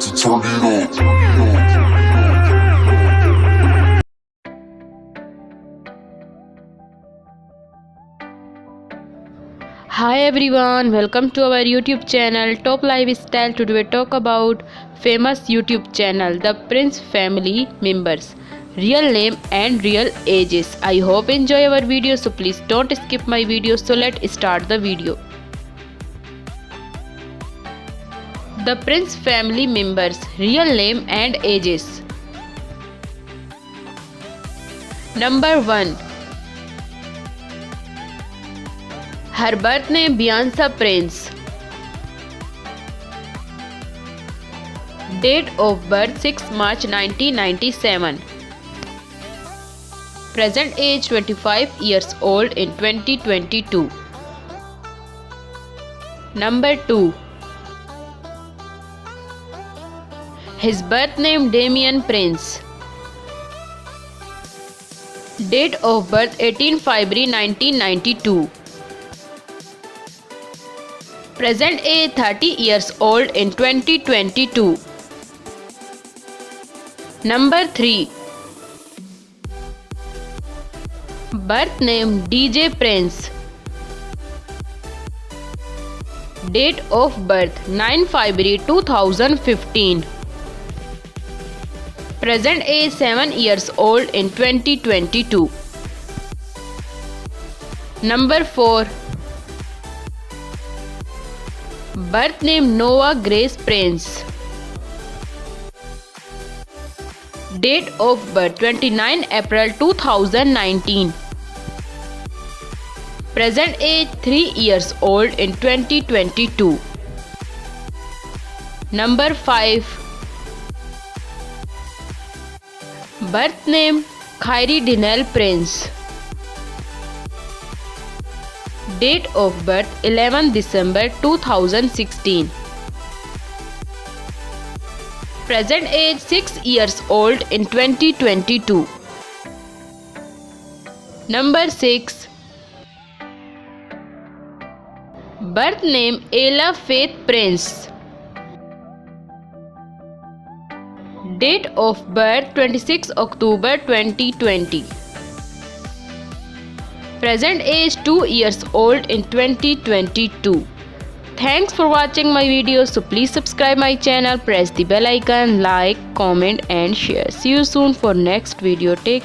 to turn it up. Hi everyone, welcome to our YouTube channel Top Lifestyle. Today we talk about famous YouTube channel The Prince family members, real name and real ages. I hope you enjoy our video, so please don't skip my video. So let's start the video. The Prince family members, real name and ages. Number 1. Her birth name Bianca Prince. Date of birth 6 March 1997. Present age 25 years old in 2022. Number 2. His birth name Damien Prince. Date of birth 18 February 1992. Present age 30 years old in 2022. Number 3. Birth name DJ Prince. Date of birth 9 February 2015. Present age 7 years old in 2022. Number 4. Birth name Noah Grace Prince. Date of birth 29 April 2019. Present age 3 years old in 2022. Number 5. Birth name Khyri Dinel Prince. Date of birth 11 December 2016. Present age 6 years old in 2022. Number 6. Birth name Ella Faith Prince. Date of birth 26 October 2020. Present age 2 years old in 2022. Thanks for watching my video. So please subscribe my channel, press the bell icon, like, comment and share. See you soon for next video. Take